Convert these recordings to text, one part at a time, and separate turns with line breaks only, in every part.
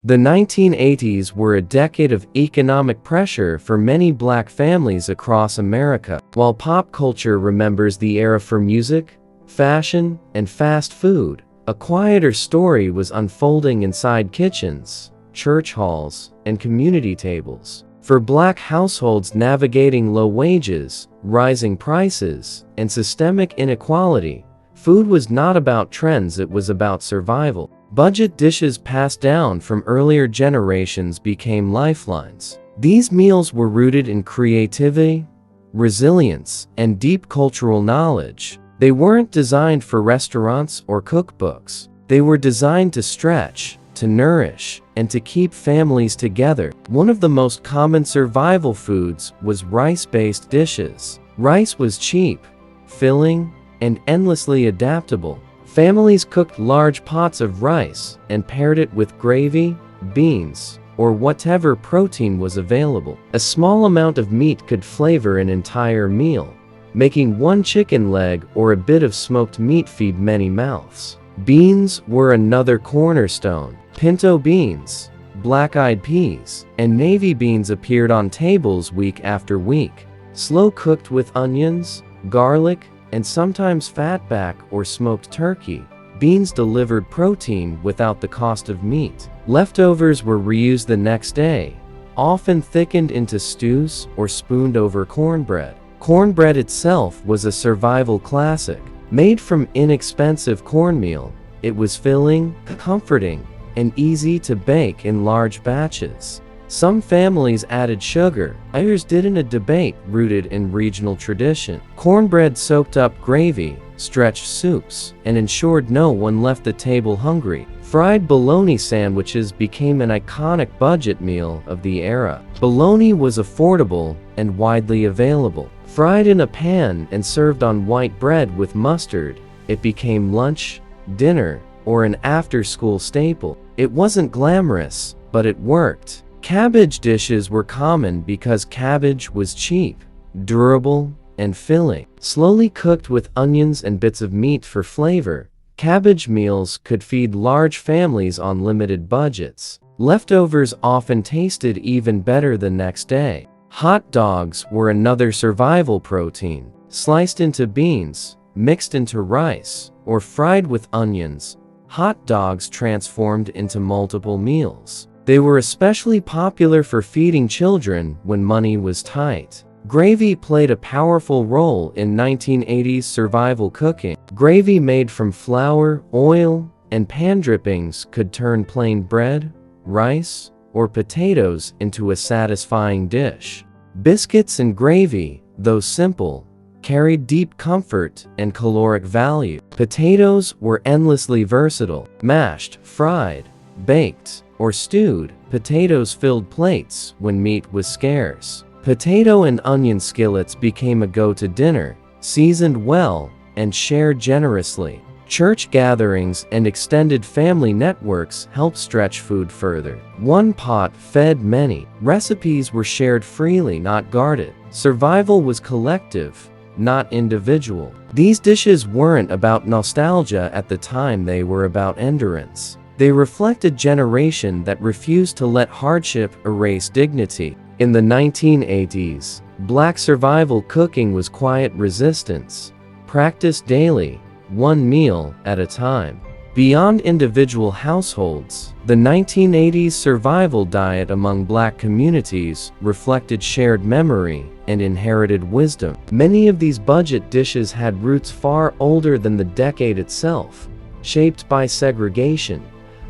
The 1980s were a decade of economic pressure for many black families across America. While pop culture remembers the era for music, fashion, and fast food, a quieter story was unfolding inside kitchens, church halls, and community tables. For black households navigating low wages, rising prices, and systemic inequality, food was not about trends, it was about survival. Budget dishes passed down from earlier generations became lifelines. These meals were rooted in creativity, resilience, and deep cultural knowledge. They weren't designed for restaurants or cookbooks. They were designed to stretch, to nourish, and to keep families together. One of the most common survival foods was rice-based dishes. Rice was cheap, filling, and endlessly adaptable. Families cooked large pots of rice and paired it with gravy, beans, or whatever protein was available. A small amount of meat could flavor an entire meal, making one chicken leg or a bit of smoked meat feed many mouths. Beans were another cornerstone. Pinto beans, black-eyed peas, and navy beans appeared on tables week after week. Slow cooked with onions, garlic, and sometimes fatback or smoked turkey, beans delivered protein without the cost of meat. Leftovers were reused the next day, often thickened into stews or spooned over cornbread. Cornbread itself was a survival classic. Made from inexpensive cornmeal, it was filling, comforting, and easy to bake in large batches. Some families added sugar, others didn't. A debate rooted in regional tradition. Cornbread soaked up gravy, stretched soups, and ensured no one left the table hungry. Fried bologna sandwiches became an iconic budget meal of the era. Bologna was affordable and widely available. Fried in a pan and served on white bread with mustard, it became lunch, dinner, or an after-school staple. It wasn't glamorous, but it worked. Cabbage dishes were common because cabbage was cheap, durable, and filling. Slowly cooked with onions and bits of meat for flavor, cabbage meals could feed large families on limited budgets. Leftovers often tasted even better the next day. Hot dogs were another survival protein. Sliced into beans, mixed into rice, or fried with onions, hot dogs transformed into multiple meals. They were especially popular for feeding children when money was tight. Gravy played a powerful role in 1980s survival cooking. Gravy made from flour, oil, and pan drippings could turn plain bread, rice, or potatoes into a satisfying dish. Biscuits and gravy, though simple, carried deep comfort and caloric value. Potatoes were endlessly versatile. Mashed, fried, baked, or stewed, potatoes filled plates when meat was scarce. Potato and onion skillets became a go-to dinner, seasoned well and shared generously. Church gatherings and extended family networks helped stretch food further. One pot fed many. Recipes were shared freely, not guarded. Survival was collective, not individual. These dishes weren't about nostalgia at the time, they were about endurance. They reflect a generation that refused to let hardship erase dignity. In the 1980s, black survival cooking was quiet resistance, practiced daily, one meal at a time. Beyond individual households, the 1980s survival diet among black communities reflected shared memory and inherited wisdom. Many of these budget dishes had roots far older than the decade itself, shaped by segregation,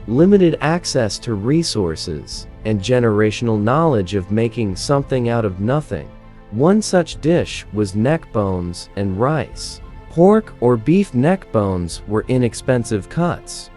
limited access to resources, and generational knowledge of making something out of nothing. One such dish was neck bones and rice. Pork or beef neck bones were inexpensive cuts,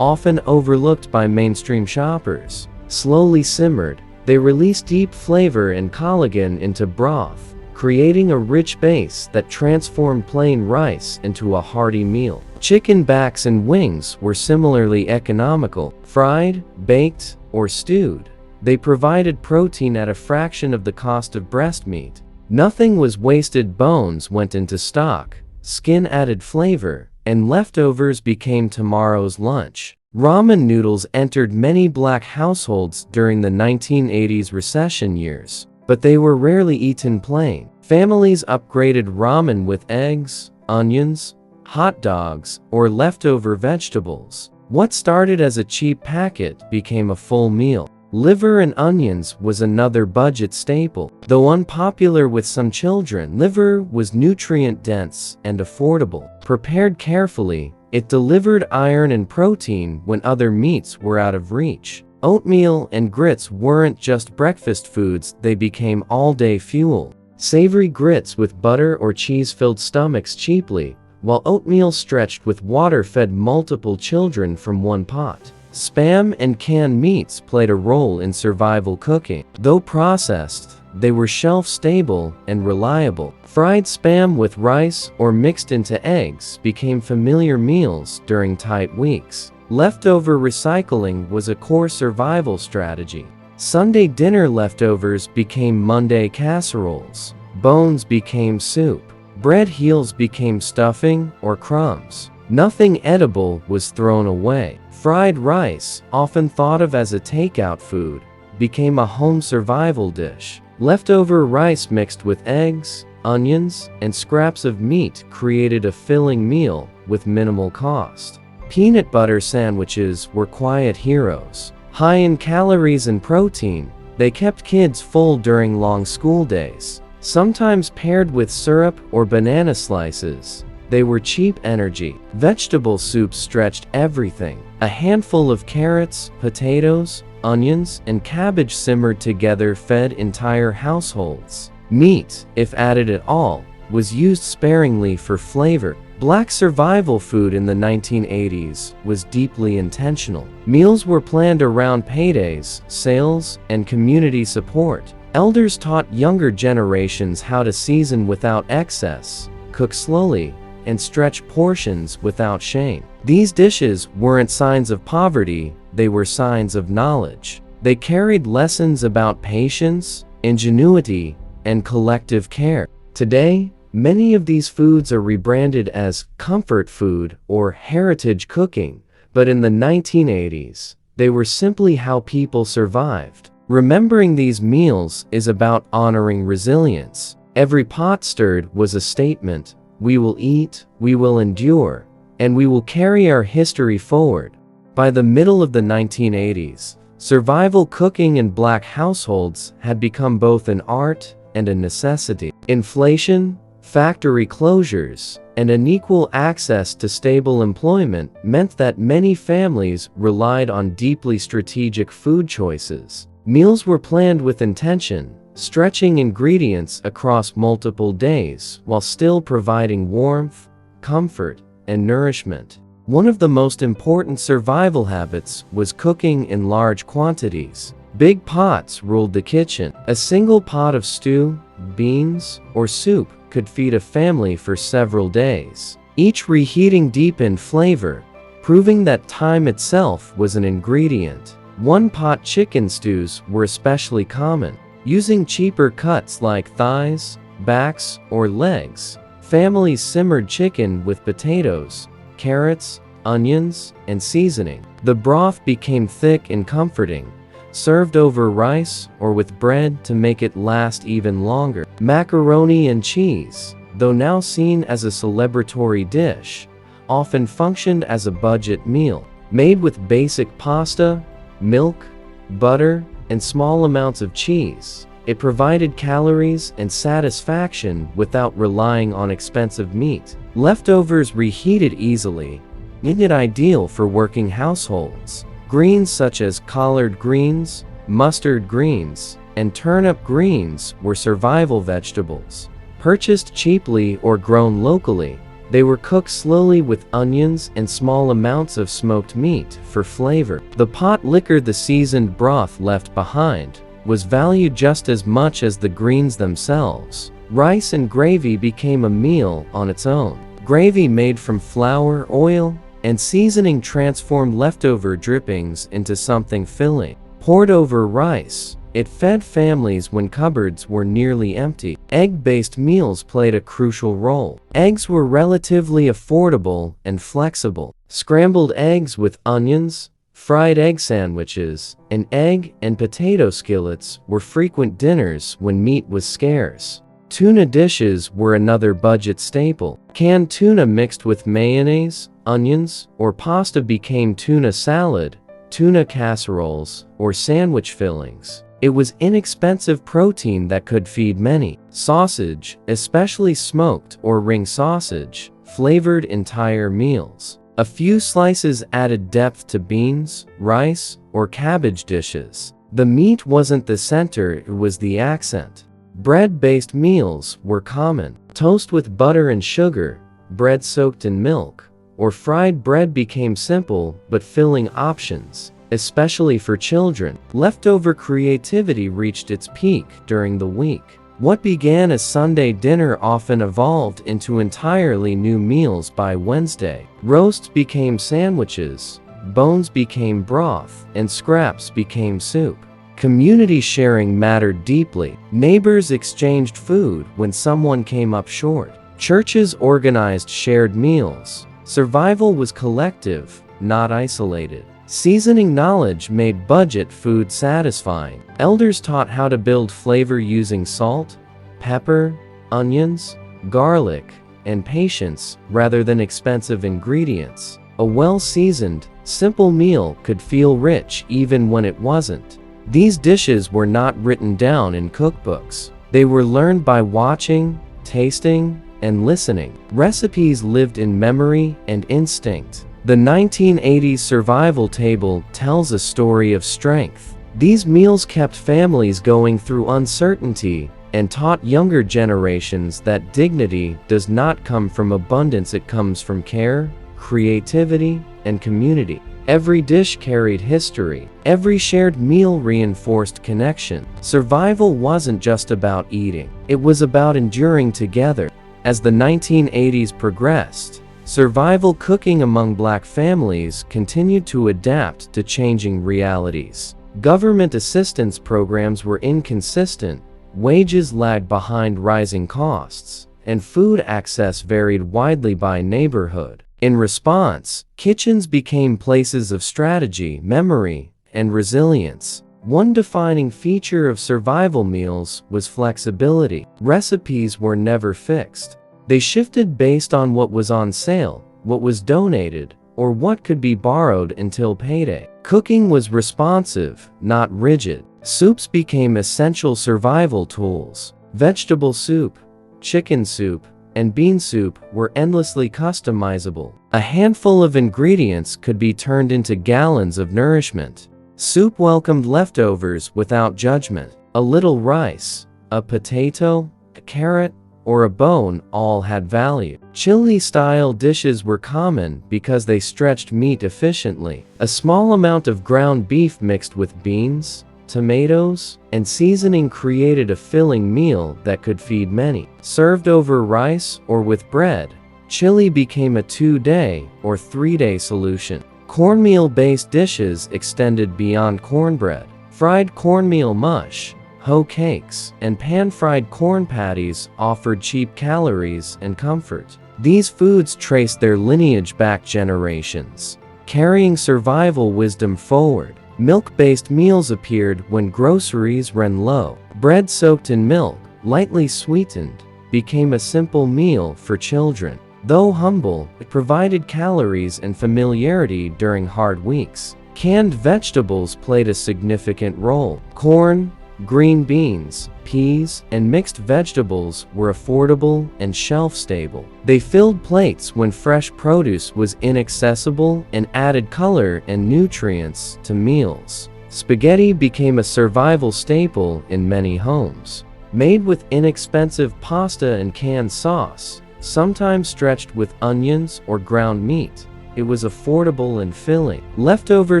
often overlooked by mainstream shoppers. Slowly simmered, they released deep flavor and collagen into broth, creating a rich base that transformed plain rice into a hearty meal. Chicken backs and wings were similarly economical. Fried, baked, or stewed, they provided protein at a fraction of the cost of breast meat. Nothing was wasted. Bones went into stock, skin added flavor, and leftovers became tomorrow's lunch. Ramen noodles entered many black households during the 1980s recession years, but they were rarely eaten plain. Families upgraded ramen with eggs, onions, hot dogs, or leftover vegetables. What started as a cheap packet became a full meal. Liver and onions was another budget staple. Though unpopular with some children, liver was nutrient-dense and affordable. Prepared carefully, it delivered iron and protein when other meats were out of reach. Oatmeal and grits weren't just breakfast foods, they became all-day fuel. Savory grits with butter or cheese filled stomachs cheaply, while oatmeal stretched with water fed multiple children from one pot. Spam and canned meats played a role in survival cooking. Though processed, they were shelf-stable and reliable. Fried spam with rice or mixed into eggs became familiar meals during tight weeks. Leftover recycling was a core survival strategy. Sunday dinner leftovers became Monday casseroles. Bones became soup. Bread heels became stuffing or crumbs. Nothing edible was thrown away. Fried rice, often thought of as a takeout food, became a home survival dish. Leftover rice mixed with eggs, onions, and scraps of meat created a filling meal with minimal cost. Peanut butter sandwiches were quiet heroes. High in calories and protein, they kept kids full during long school days. Sometimes paired with syrup or banana slices, they were cheap energy. Vegetable soups stretched everything. A handful of carrots, potatoes, onions, and cabbage simmered together fed entire households. Meat, if added at all, was used sparingly for flavor. Black survival food in the 1980s was deeply intentional. Meals were planned around paydays, sales, and community support. Elders taught younger generations how to season without excess, cook slowly, and stretch portions without shame. These dishes weren't signs of poverty, they were signs of knowledge. They carried lessons about patience, ingenuity, and collective care. Today, many of these foods are rebranded as comfort food or heritage cooking, but in the 1980s, they were simply how people survived. Remembering these meals is about honoring resilience. Every pot stirred was a statement: we will eat, we will endure, and we will carry our history forward. By the middle of the 1980s, survival cooking in black households had become both an art and a necessity. Inflation, factory closures, and unequal access to stable employment meant that many families relied on deeply strategic food choices. Meals were planned with intention, stretching ingredients across multiple days while still providing warmth, comfort, and nourishment. One of the most important survival habits was cooking in large quantities. Big pots ruled the kitchen. A single pot of stew, beans, or soup could feed a family for several days. Each reheating deepened flavor, proving that time itself was an ingredient. One-pot chicken stews were especially common. Using cheaper cuts like thighs, backs, or legs, families simmered chicken with potatoes, carrots, onions, and seasoning. The broth became thick and comforting, served over rice or with bread to make it last even longer. Macaroni and cheese, though now seen as a celebratory dish, often functioned as a budget meal. Made with basic pasta, milk, butter, and small amounts of cheese, it provided calories and satisfaction without relying on expensive meat. Leftovers reheated easily, making it ideal for working households. Greens such as collard greens, mustard greens, and turnip greens were survival vegetables. Purchased cheaply or grown locally, they were cooked slowly with onions and small amounts of smoked meat for flavor. The pot liquor the seasoned broth left behind was valued just as much as the greens themselves. Rice and gravy became a meal on its own. Gravy made from flour, oil, and seasoning transformed leftover drippings into something filling. Poured over rice, It fed families when cupboards were nearly empty. Egg-based meals played a crucial role. Eggs were relatively affordable and flexible. Scrambled eggs with onions, fried egg sandwiches, and egg and potato skillets were frequent dinners when meat was scarce. Tuna dishes were another budget staple. Canned tuna mixed with mayonnaise, onions, or pasta became tuna salad, tuna casseroles, or sandwich fillings. It was inexpensive protein that could feed many. Sausage, especially smoked or ring sausage, flavored entire meals. A few slices added depth to beans, rice, or cabbage dishes. The meat wasn't the center, it was the accent. Bread-based meals were common. Toast with butter and sugar, bread soaked in milk, or fried bread became simple but filling options, especially for children. Leftover creativity reached its peak during the week. What began as Sunday dinner often evolved into entirely new meals by Wednesday. Roasts became sandwiches, bones became broth, and scraps became soup. Community sharing mattered deeply. Neighbors exchanged food when someone came up short. Churches organized shared meals. Survival was collective, not isolated. Seasoning knowledge made budget food satisfying. Elders taught how to build flavor using salt, pepper, onions, garlic, and patience rather than expensive ingredients. A well-seasoned, simple meal could feel rich even when it wasn't. These dishes were not written down in cookbooks. They were learned by watching, tasting, and listening. Recipes lived in memory and instinct. The 1980s survival table tells a story of strength. These meals kept families going through uncertainty and taught younger generations that dignity does not come from abundance, it comes from care, creativity, and community. Every dish carried history. Every shared meal reinforced connection. Survival wasn't just about eating. It was about enduring together. As the 1980s progressed, survival cooking among Black families continued to adapt to changing realities. Government assistance programs were inconsistent, wages lagged behind rising costs, and food access varied widely by neighborhood. In response, kitchens became places of strategy, memory, and resilience. One defining feature of survival meals was flexibility. Recipes were never fixed. They shifted based on what was on sale, what was donated, or what could be borrowed until payday. Cooking was responsive, not rigid. Soups became essential survival tools. Vegetable soup, chicken soup, and bean soup were endlessly customizable. A handful of ingredients could be turned into gallons of nourishment. Soup welcomed leftovers without judgment. A little rice, a potato, a carrot, or a bone all had value. Chili-style dishes were common because they stretched meat efficiently. A small amount of ground beef mixed with beans, tomatoes, and seasoning created a filling meal that could feed many. Served over rice or with bread, chili became a 2-day or 3-day solution. Cornmeal-based dishes extended beyond cornbread. Fried cornmeal mush, hoe cakes, and pan-fried corn patties offered cheap calories and comfort. These foods traced their lineage back generations, carrying survival wisdom forward. Milk-based meals appeared when groceries ran low. Bread soaked in milk, lightly sweetened, became a simple meal for children. Though humble, it provided calories and familiarity during hard weeks. Canned vegetables played a significant role. Corn, green beans, peas, and mixed vegetables were affordable and shelf-stable. They filled plates when fresh produce was inaccessible and added color and nutrients to meals. Spaghetti became a survival staple in many homes. Made with inexpensive pasta and canned sauce, sometimes stretched with onions or ground meat, it was affordable and filling. Leftover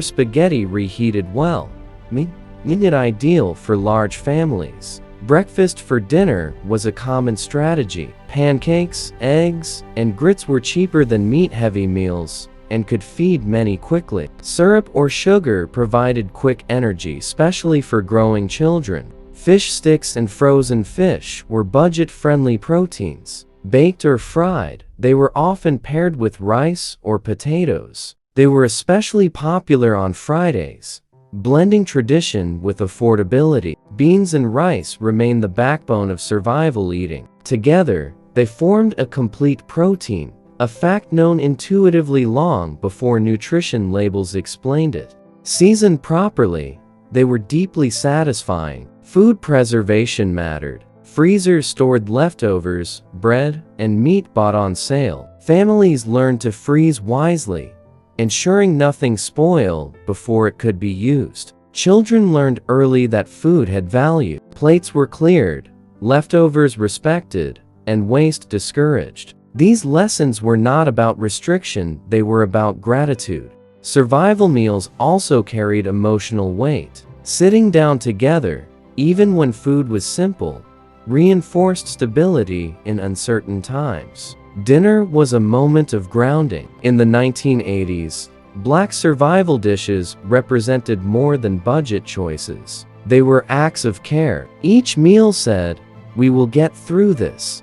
spaghetti reheated well, making it ideal for large families. Breakfast for dinner was a common strategy. Pancakes, eggs, and grits were cheaper than meat-heavy meals, and could feed many quickly. Syrup or sugar provided quick energy, especially for growing children. Fish sticks and frozen fish were budget-friendly proteins. Baked or fried, they were often paired with rice or potatoes. They were especially popular on Fridays, blending tradition with affordability. Beans and rice remain the backbone of survival eating. Together, they formed a complete protein, a fact known intuitively long before nutrition labels explained it. Seasoned properly, they were deeply satisfying. Food preservation mattered. Freezers stored leftovers, bread, and meat bought on sale. Families learned to freeze wisely, ensuring nothing spoiled before it could be used. Children learned early that food had value. Plates were cleared, leftovers respected, and waste discouraged. These lessons were not about restriction, they were about gratitude. Survival meals also carried emotional weight. Sitting down together, even when food was simple, reinforced stability in uncertain times. Dinner was a moment of grounding. In the 1980s, Black survival dishes represented more than budget choices. They were acts of care. Each meal said, "We will get through this."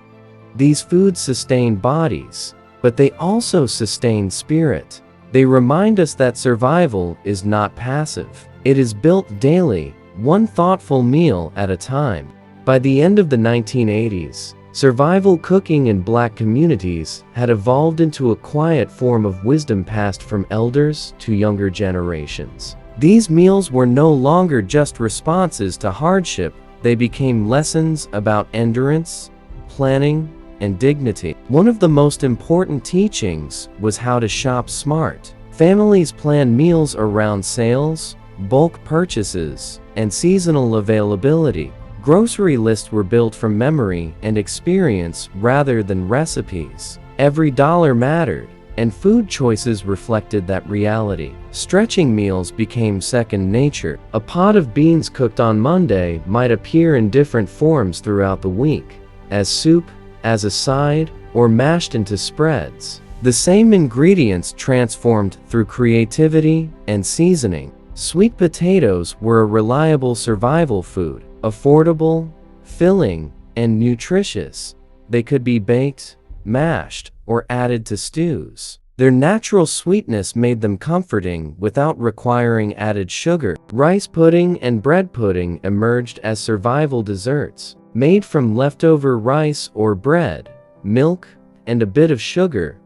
These foods sustain bodies, but they also sustain spirit. They remind us that survival is not passive. It is built daily, one thoughtful meal at a time. By the end of the 1980s, survival cooking in Black communities had evolved into a quiet form of wisdom passed from elders to younger generations. These meals were no longer just responses to hardship, they became lessons about endurance, planning, and dignity. One of the most important teachings was how to shop smart. Families planned meals around sales, bulk purchases, and seasonal availability. Grocery lists were built from memory and experience rather than recipes. Every dollar mattered, and food choices reflected that reality. Stretching meals became second nature. A pot of beans cooked on Monday might appear in different forms throughout the week, as soup, as a side, or mashed into spreads. The same ingredients transformed through creativity and seasoning. Sweet potatoes were a reliable survival food, affordable, filling, and nutritious. They could be baked, mashed, or added to stews. Their natural sweetness made them comforting without requiring added sugar. Rice pudding and bread pudding emerged as survival desserts. Made from leftover rice or bread, milk, and a bit of sugar,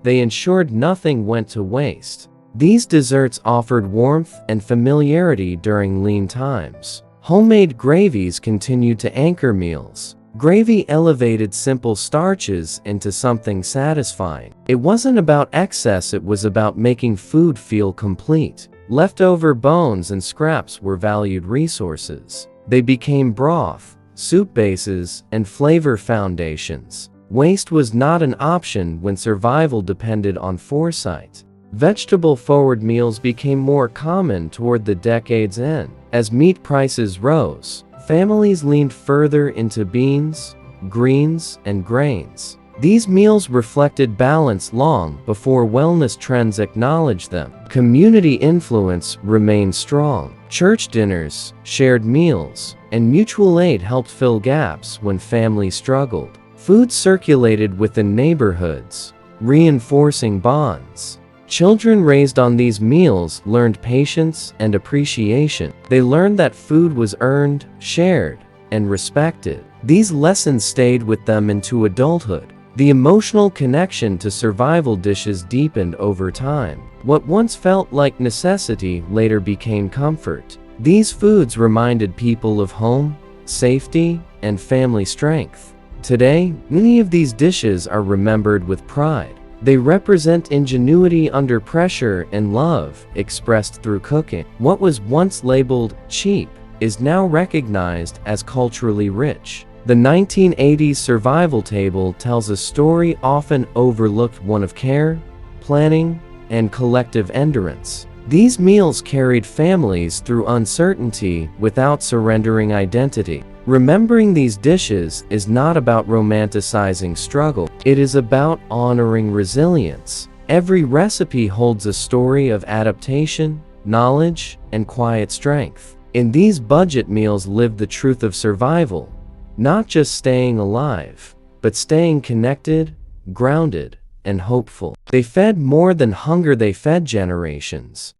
they ensured nothing went to waste. These desserts offered warmth and familiarity during lean times. Homemade gravies continued to anchor meals. Gravy elevated simple starches into something satisfying. It wasn't about excess, it was about making food feel complete. Leftover bones and scraps were valued resources. They became broth, soup bases, and flavor foundations. Waste was not an option when survival depended on foresight. Vegetable-forward meals became more common toward the decade's end. As meat prices rose, families leaned further into beans, greens, and grains. These meals reflected balance long before wellness trends acknowledged them. Community influence remained strong. Church dinners, shared meals, and mutual aid helped fill gaps when families struggled. Food circulated within neighborhoods, reinforcing bonds. Children raised on these meals learned patience and appreciation. They learned that food was earned, shared, and respected. These lessons stayed with them into adulthood. The emotional connection to survival dishes deepened over time. What once felt like necessity later became comfort. These foods reminded people of home, safety, and family strength. Today, many of these dishes are remembered with pride. They represent ingenuity under pressure and love expressed through cooking. What was once labeled cheap is now recognized as culturally rich. The 1980s survival table tells a story often overlooked, one of care, planning, and collective endurance. These meals carried families through uncertainty without surrendering identity. Remembering these dishes is not about romanticizing struggle. It is about honoring resilience. Every recipe holds a story of adaptation, knowledge, and quiet strength. In these budget meals lived the truth of survival, not just staying alive, but staying connected, grounded, and hopeful. They fed more than hunger, they fed generations.